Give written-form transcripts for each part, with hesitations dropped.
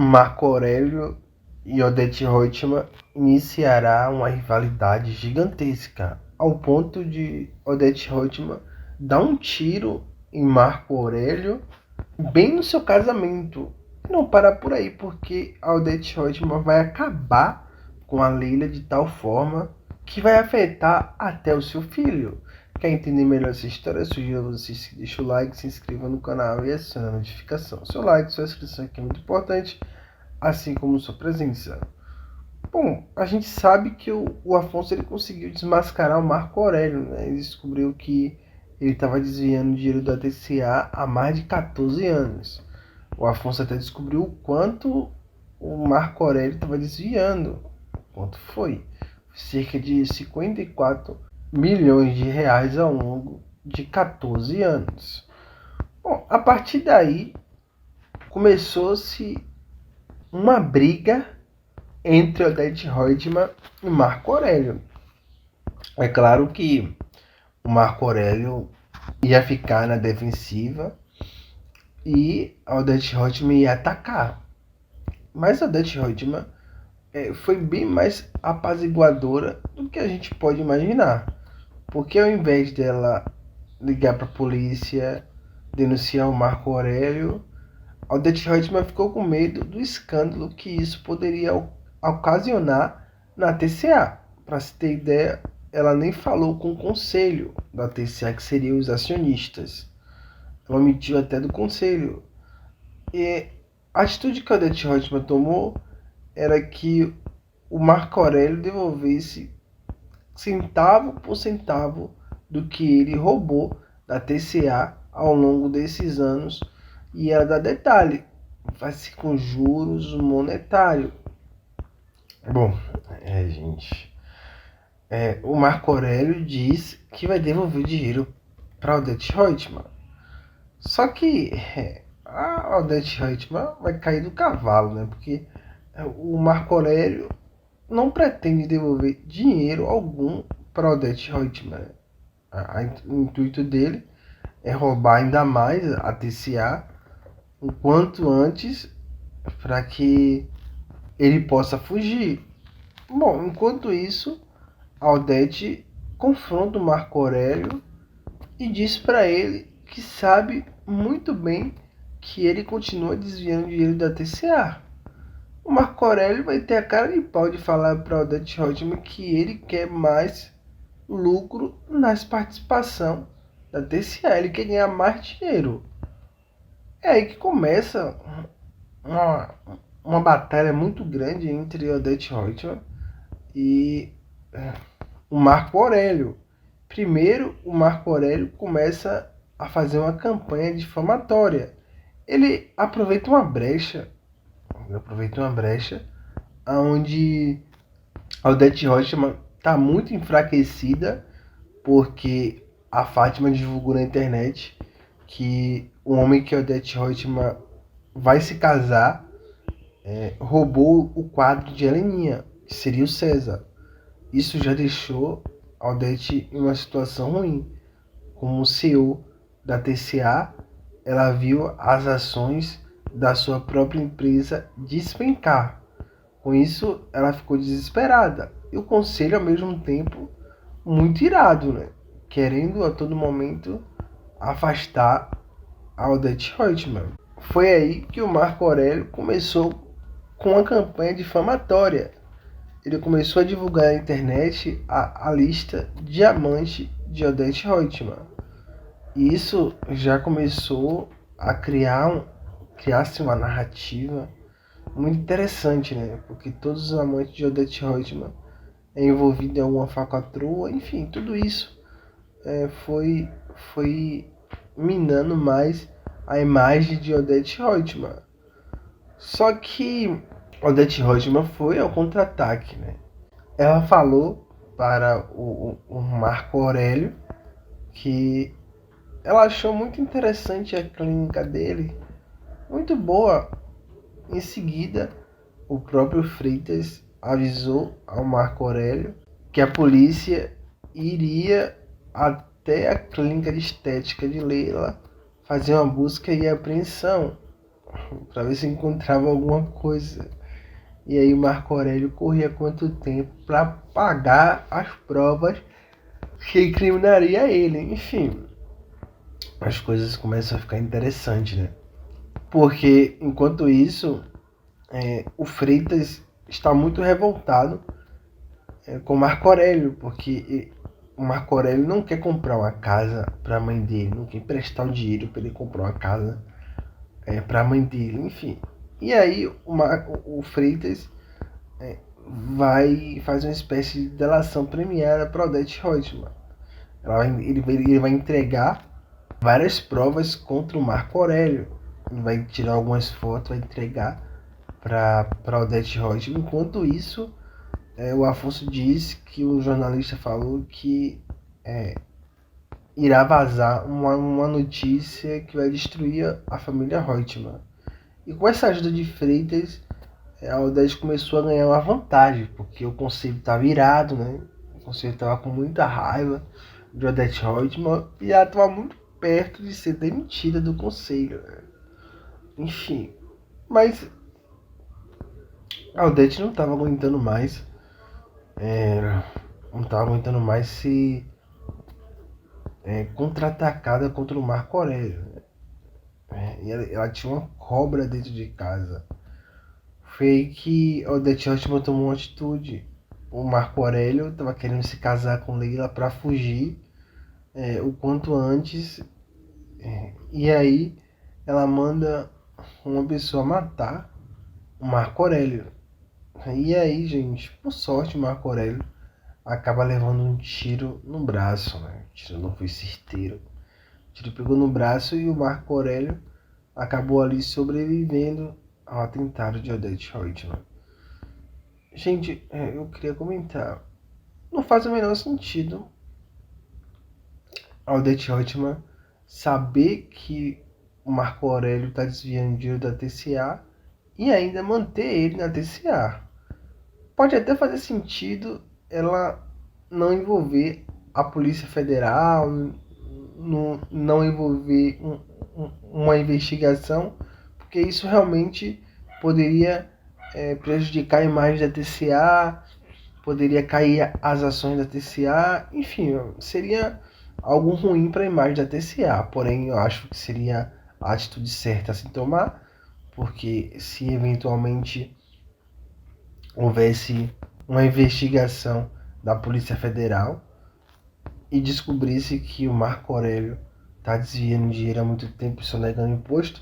Marco Aurélio e Odete Roitman iniciará uma rivalidade gigantesca, ao ponto de Odete Roitman dar um tiro em Marco Aurélio bem no seu casamento. Não para por aí, porque a Odete Roitman vai acabar com a Leila de tal forma que vai afetar até o seu filho. Quer entender melhor essa história? Eu sugiro você deixar o like, se inscreva no canal e acione a notificação. Seu like, sua inscrição aqui é muito importante, assim como sua presença. Bom, a gente sabe que o Afonso ele conseguiu desmascarar o Marco Aurélio, né? Ele descobriu que ele estava desviando dinheiro da TCA há mais de 14 anos. O Afonso até descobriu o quanto o Marco Aurélio estava desviando. Quanto foi? Cerca de 54 milhões de reais ao longo de 14 anos. Bom, a partir daí começou-se uma briga entre Odete Roitman e Marco Aurélio. É claro que o Marco Aurélio ia ficar na defensiva e a Odete Roitman ia atacar. Mas a Odete Roitman foi bem mais apaziguadora do que a gente pode imaginar. Porque ao invés dela ligar para a polícia, denunciar o Marco Aurélio, a Odete Roitman ficou com medo do escândalo que isso poderia ocasionar na TCA. Para se ter ideia, ela nem falou com o conselho da TCA, que seriam os acionistas. Ela omitiu até do conselho. E a atitude que a Odete Roitman tomou era que o Marco Aurélio devolvesse centavo por centavo do que ele roubou da TCA ao longo desses anos. E ela dá detalhe, faz-se com juros monetários. Bom, gente, o Marco Aurélio diz que vai devolver o dinheiro para Odete Roitman. Só que a Odete Roitman vai cair do cavalo, né? Porque o Marco Aurélio não pretende devolver dinheiro algum para Odete Roitman. O intuito dele é roubar ainda mais a TCA o quanto antes para que ele possa fugir. Bom, enquanto isso, a Odete confronta o Marco Aurélio e diz para ele que sabe muito bem que ele continua desviando dinheiro da TCA. O Marco Aurélio vai ter a cara de pau de falar para Odete Roitman que ele quer mais lucro nas participações da TCA, ele quer ganhar mais dinheiro. É aí que começa uma batalha muito grande entre Odete Roitman e o Marco Aurélio. Primeiro, o Marco Aurélio começa a fazer uma campanha difamatória. Ele aproveita uma brecha onde a Odete Roitman está muito enfraquecida porque a Fátima divulgou na internet que o homem que a Odete Roitman vai se casar roubou o quadro de Heleninha, que seria o César. Isso já deixou a Odete em uma situação ruim. Como CEO da TCA, ela viu as ações da sua própria empresa despencar. Com isso, ela ficou desesperada. E o conselho, ao mesmo tempo, muito irado, né? Querendo a todo momento afastar a Odete Roitman. Foi aí que o Marco Aurélio começou com uma campanha difamatória. Ele começou a divulgar na internet a lista diamante de Odete Roitman. E isso já começou a criar-se uma narrativa muito interessante, né? Porque todos os amantes de Odete Roitman envolvidos em alguma falcatrua, enfim, tudo isso foi minando mais a imagem de Odete Roitman. Só que Odete Roitman foi ao contra-ataque, né? Ela falou para o Marco Aurélio que ela achou muito interessante a clínica dele, muito boa. Em seguida, o próprio Freitas avisou ao Marco Aurélio que a polícia iria até a clínica de estética de Leila fazer uma busca e apreensão. para ver se encontrava alguma coisa. E aí o Marco Aurélio corria quanto tempo para pagar as provas que incriminaria ele. Enfim, as coisas começam a ficar interessantes, né? Porque enquanto isso, o Freitas está muito revoltado com Marco Aurélio, porque o Marco Aurélio não quer comprar uma casa para a mãe dele, não quer emprestar o dinheiro para ele comprar uma casa para a mãe dele, enfim. E aí o Freitas vai fazer uma espécie de delação premiada para Odete Reutemann. Ele vai entregar várias provas contra o Marco Aurélio. Ele vai tirar algumas fotos, vai entregar para Odete Reutemann. Enquanto isso, o Afonso diz que o jornalista falou que irá vazar uma notícia que vai destruir a família Reutemann. E com essa ajuda de Freitas, a Odete começou a ganhar uma vantagem, porque o conselho estava irado, né? O conselho estava com muita raiva de Odete Reutemann e ela estava muito perto de ser demitida do conselho, né? Enfim, mas a Odete não estava aguentando mais, não estava aguentando mais ser contra-atacada contra o Marco Aurélio, né? E ela tinha uma cobra dentro de casa. Foi aí que Odete Roitman tomou uma atitude. O Marco Aurélio estava querendo se casar com Leila para fugir o quanto antes. E aí ela manda uma pessoa matar o Marco Aurélio. E aí, gente, por sorte, o Marco Aurélio acaba levando um tiro no braço, né? O tiro não foi certeiro. O tiro pegou no braço e o Marco Aurélio acabou ali sobrevivendo ao atentado de Odete Roitman. Gente, eu queria comentar. Não faz o menor sentido a Odete Roitman saber que o Marco Aurélio está desviando dinheiro da TCA e ainda manter ele na TCA. Pode até fazer sentido ela não envolver a Polícia Federal, não envolver uma investigação, porque isso realmente poderia prejudicar a imagem da TCA, poderia cair as ações da TCA, enfim, seria algo ruim para a imagem da TCA. Porém, eu acho que seria a atitude certa a se tomar, porque se eventualmente houvesse uma investigação da Polícia Federal e descobrisse que o Marco Aurélio está desviando dinheiro há muito tempo e sonegando imposto,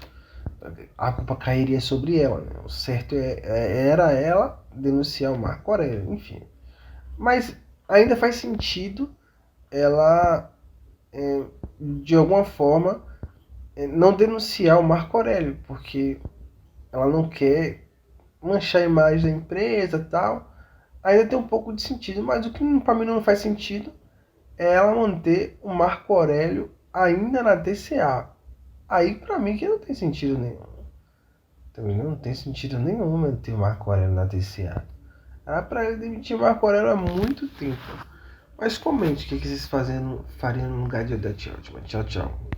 a culpa cairia sobre ela, né? O certo era ela denunciar o Marco Aurélio, enfim. Mas ainda faz sentido ela, de alguma forma, não denunciar o Marco Aurélio, porque ela não quer manchar a imagem da empresa e tal. Ainda tem um pouco de sentido, mas o que para mim não faz sentido é ela manter o Marco Aurélio ainda na TCA. Aí para mim que não tem sentido nenhum. Também não tem sentido nenhum manter o Marco Aurélio na TCA. Era para ele demitir o Marco Aurélio há muito tempo. Mas comente o que vocês fariam no lugar de Odete Roitman. Tchau, tchau.